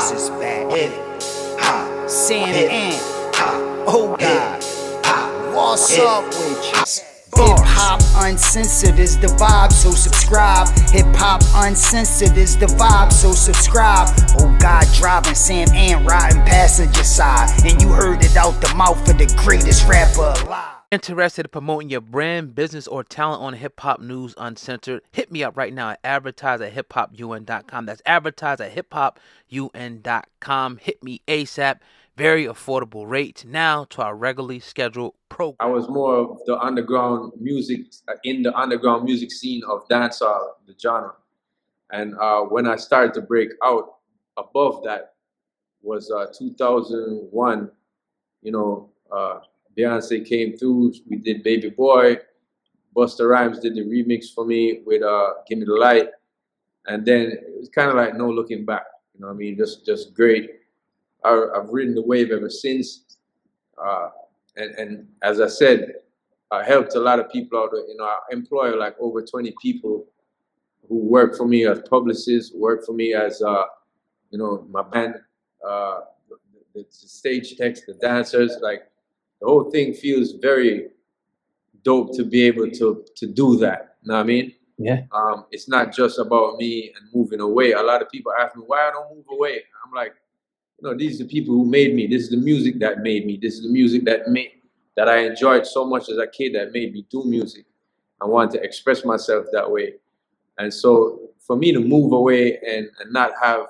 Vibes is back. Sam and oh God, what's up with you? Hip Hop Uncensored is the vibe, so subscribe. Hip Hop Uncensored is the vibe, so subscribe. Oh God, driving Sam and riding passenger side, and you heard it out the mouth of the greatest rapper alive. Interested in promoting your brand, business, or talent on Hip Hop News Uncensored? Hit me up right now at advertise@hiphopun.com. That's advertise@hiphopun.com. Hit me ASAP. Very affordable rates. Now to our regularly scheduled program. I was more of the underground music, in the underground music scene of dancehall, the genre. And when I started to break out above that was 2001. Beyonce came through. We did Baby Boy. Busta Rhymes did the remix for me with Give Me the Light. And then it was kind of like no looking back. You know what I mean? Just great. I've ridden the wave ever since. And as I said, I helped a lot of people out. I employ like over 20 people who work for me as publicists, work for me as, my band, the stage techs, the dancers. Like the whole thing feels very dope to be able to do that. You know what I mean? Yeah. It's not just about me and moving away. A lot of people ask me why I don't move away. I'm like, these are the people who made me. This is the music that made me. This is the music that I enjoyed so much as a kid that made me do music. I wanted to express myself that way. And so for me to move away and not have,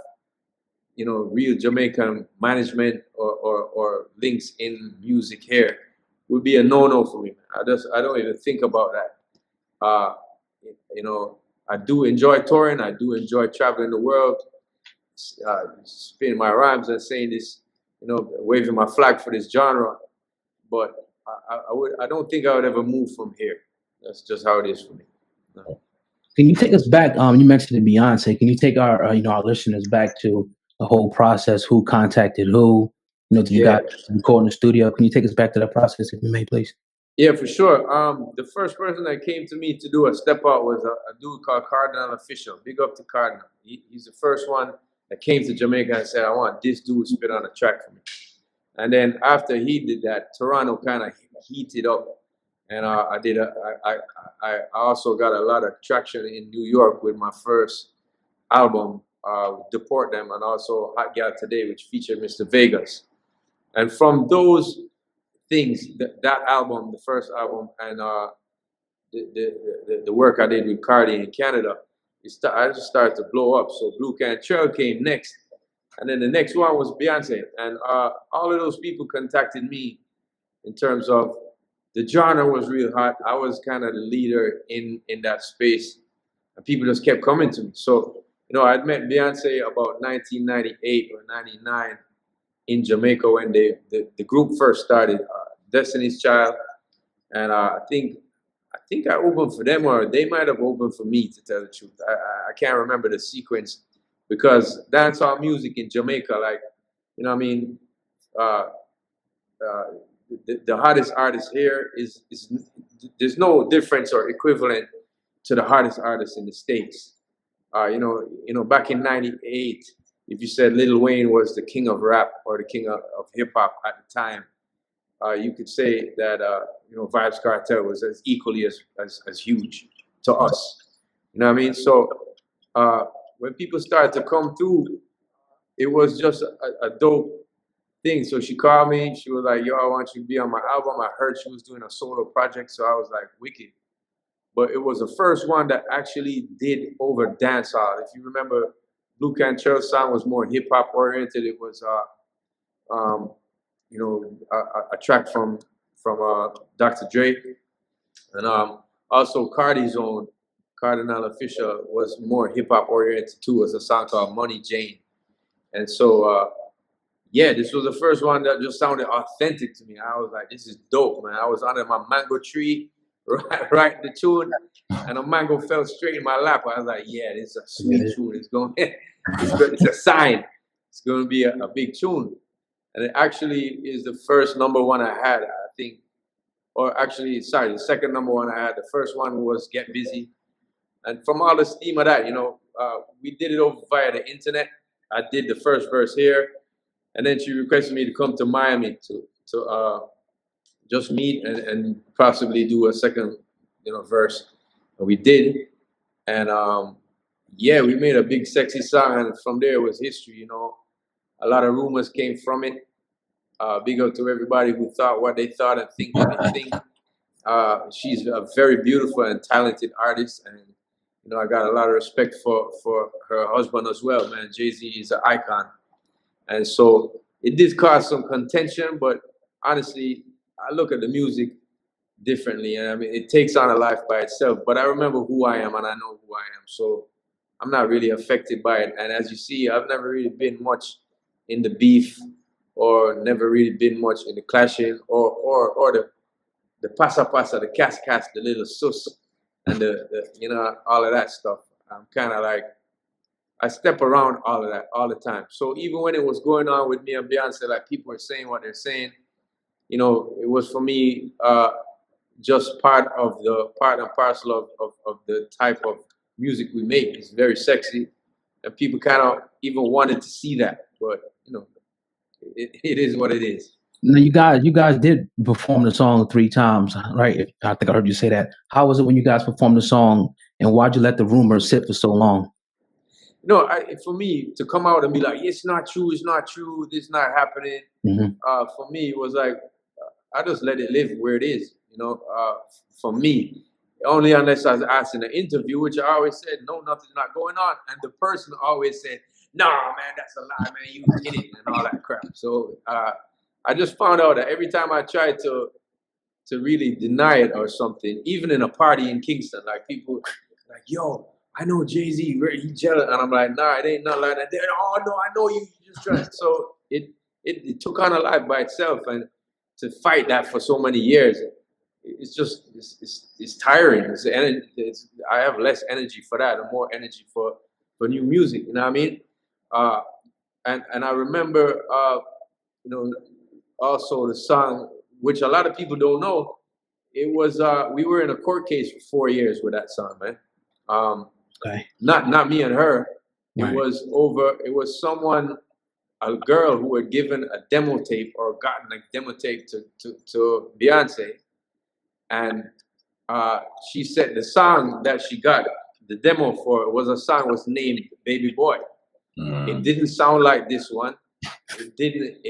real Jamaican management or links in music here would be a no-no for me. I don't even think about that. I do enjoy touring. I do enjoy traveling the world, spinning my rhymes and saying this, waving my flag for this genre. But I don't think I would ever move from here. That's just how it is for me. No. Can you take us back? You mentioned Beyonce. Can you take our our listeners back to the whole process? Who contacted who? Did you guys record in the studio? Can you take us back to that process, if you may, please? Yeah, for sure. The first person that came to me to do a step out was a dude called Cardinal Official. Big up to Cardinal. He's the first one that came to Jamaica and said, I want this dude to spit on a track for me. And then after he did that, Toronto kind of heated up. And I also got a lot of traction in New York with my first album, Deport Them, and also Hot Gal Today, which featured Mr. Vegas. And from those things, that album, the first album, and the work I did with Cardi in Canada, I just started to blow up. So Blue Cantrell came next. And then the next one was Beyonce. And all of those people contacted me in terms of the genre was real hot. I was kind of the leader in that space. And people just kept coming to me. So, I'd met Beyonce about 1998 or 99 in Jamaica when the group first started, Destiny's Child. And I think I opened for them, or they might have opened for me, to tell the truth. I can't remember the sequence, because dancehall music in Jamaica, the hottest artist here is there's no difference or equivalent to the hottest artist in the States. Back in '98, if you said Lil Wayne was the king of rap or the king of hip hop at the time, you could say that Vybz Kartel was as equally as huge to us. You know what I mean? So when people started to come through, it was just a dope thing. So she called me. She was like, "Yo, I want you to be on my album." I heard she was doing a solo project, so I was like, wicked. But it was the first one that actually did over dancehall. If you remember, Blue Cantrell's song was more hip hop oriented. It was a track from Dr. Dre, and also Cardi's own Cardinal Official was more hip hop oriented too. It was a song called Money Jane, and so this was the first one that just sounded authentic to me. I was like, this is dope, man. I was under my mango tree, writing the tune, and a mango fell straight in my lap. I was like, yeah, this is a sweet tune. It's a sign. It's going to be a big tune. And it actually is the first number one I had, I think. Or actually, sorry, the second number one I had. The first one was Get Busy. And from all the steam of that, we did it over via the internet. I did the first verse here, and then she requested me to come to Miami to just meet and possibly do a second, verse. And we did, and yeah, we made a big sexy song, and from there it was history. A lot of rumors came from it. Big up to everybody who thought what they thought and think what they think. She's a very beautiful and talented artist, and I got a lot of respect for her husband as well, man. Jay-Z is an icon, and so it did cause some contention, but honestly, I look at the music differently, and I mean, it takes on a life by itself. But I remember who I am, and I know who I am, so I'm not really affected by it. And as you see, I've never really been much in the beef, or never really been much in the clashing, or the pasa, the cas, the little sus, and the all of that stuff. I'm kind of like, I step around all of that all the time. So even when it was going on with me and Beyonce, like people were saying what they're saying, it was for me just part and parcel of the type of music we make. It's very sexy, and people kind of even wanted to see that, but it is what it is. Now, you guys did perform the song 3 times, right? I think I heard you say that. How was it when you guys performed the song, and why'd you let the rumors sit for so long? For me to come out and be like, it's not true, this not happening. For me, it was like, I just let it live where it is. For me, only unless I was asked in an interview, which I always said, no, nothing's not going on, and the person always said, nah, man, that's a lie, man, you did it, and all that crap. So I just found out that every time I tried to really deny it or something, even in a party in Kingston, like people like, yo, I know Jay-Z, he jealous, and I'm like, nah, it ain't nothing like that. They're, oh no, I know you just trying. So it took on a life by itself, and to fight that for so many years, it's just it's tiring. I have less energy for that, and more energy for new music. You know what I mean? And I remember, also the song, which a lot of people don't know. It was we were in a court case for 4 years with that song, man. Okay. Not me and her. Right. It was someone, a girl who had given a demo tape or gotten a demo tape to Beyonce, and she said the song that she got the demo for was named Baby Boy. It didn't sound like this one. It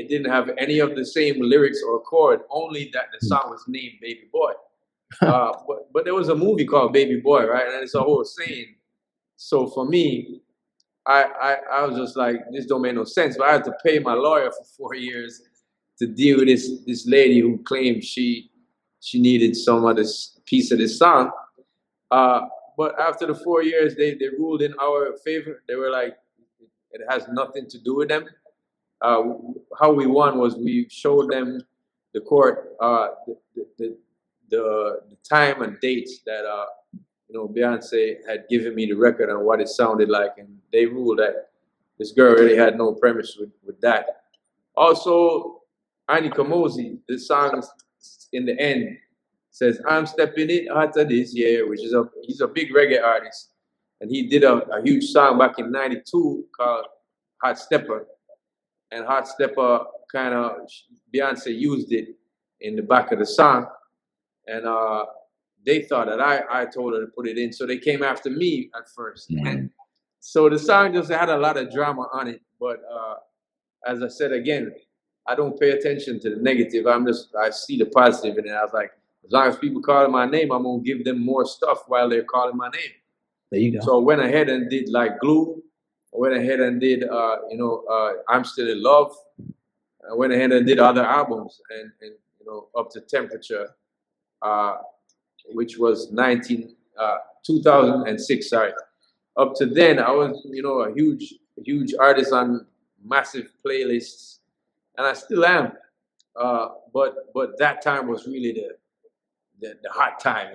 didn't have any of the same lyrics or chord, only that the song was named Baby Boy. But there was a movie called Baby Boy, right? And it's a whole saying. So for me, I was just like, this don't make no sense. But I had to pay my lawyer for 4 years to deal with this lady who claimed she needed some of this piece of this song. But after the 4 years, they ruled in our favor. They were like, it has nothing to do with them. How we won was we showed them, the court, the time and dates that Beyonce had given me the record and what it sounded like, and they ruled that this girl really had no premise with that. Also, Annie Kamosi, the song in the end says, "I'm stepping it hotter this year," which is he's a big reggae artist, and he did a huge song back in '92 called Hot Stepper, and Hot Stepper kind of Beyonce used it in the back of the song, and they thought that I told her to put it in, so they came after me at first. And so the song just had a lot of drama on it, but as I said again, I don't pay attention to the negative. I see the positive in it. I was like, as long as people calling my name, I'm gonna give them more stuff while they're calling my name. There you go. So I went ahead and did like Glue. I went ahead and did I'm Still in Love. I went ahead and did other albums, and up to Temperature, which was 2006. Sorry. Up to then, I was a huge artist on massive playlists, and I still am. But that time was really the hot time.